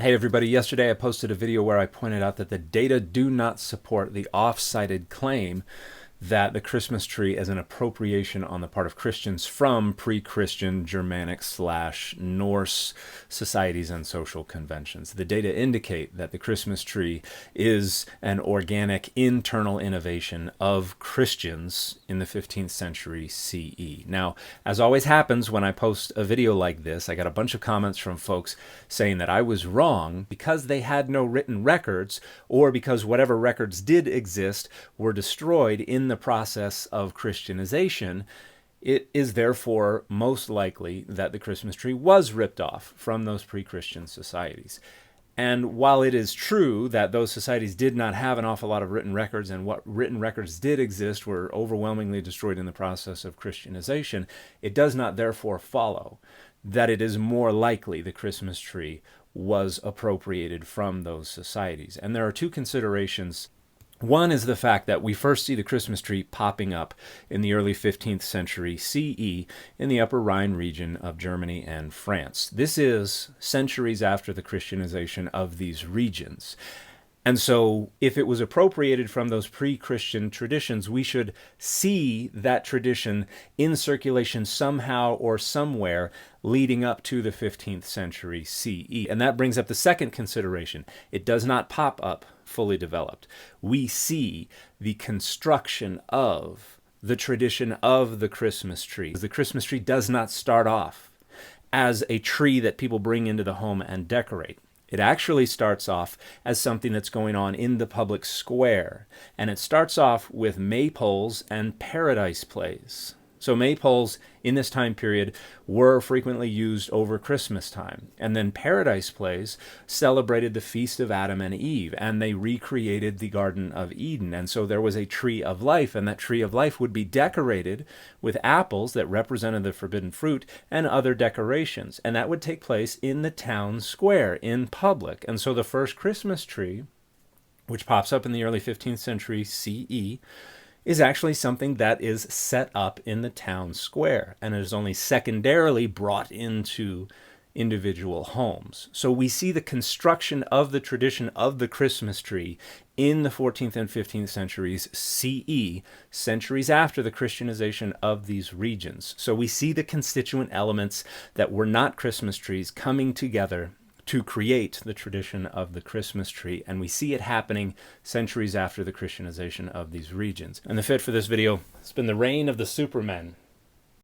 Hey everybody, yesterday I posted a video where I pointed out that the data do not support the off-cited claim that the Christmas tree is an appropriation on the part of Christians from pre-Christian Germanic/Norse societies and social conventions. The data indicate that the Christmas tree is an organic internal innovation of Christians in the 15th century CE. Now, as always happens when I post a video like this, I got a bunch of comments from folks saying that I was wrong because they had no written records, or because whatever records did exist were destroyed in the process of Christianization. It is therefore most likely that the Christmas tree was ripped off from those pre-Christian societies. And while it is true that those societies did not have an awful lot of written records, and what written records did exist were overwhelmingly destroyed in the process of Christianization, it does not therefore follow that it is more likely the Christmas tree was appropriated from those societies. And there are two considerations. One is the fact that we first see the Christmas tree popping up in the early 15th century CE in the Upper Rhine region of Germany and France. This is centuries after the Christianization of these regions. And so if it was appropriated from those pre-Christian traditions, we should see that tradition in circulation somehow or somewhere leading up to the 15th century CE. And that brings up the second consideration. It does not pop up fully developed. We see the construction of the tradition of the Christmas tree. The Christmas tree does not start off as a tree that people bring into the home and decorate. It actually starts off as something that's going on in the public square. And it starts off with maypoles and paradise plays. So maypoles in this time period were frequently used over Christmas time. And then paradise plays celebrated the feast of Adam and Eve, and they recreated the Garden of Eden. And so there was a tree of life, and that tree of life would be decorated with apples that represented the forbidden fruit and other decorations. And that would take place in the town square, in public. And so the first Christmas tree, which pops up in the early 15th century CE, is actually something that is set up in the town square, and it is only secondarily brought into individual homes. So we see the construction of the tradition of the Christmas tree in the 14th and 15th centuries CE, centuries after the Christianization of these regions. So we see the constituent elements that were not Christmas trees coming together to create the tradition of the Christmas tree, and we see it happening centuries after the Christianization of these regions. And the fit for this video has been the reign of the Supermen.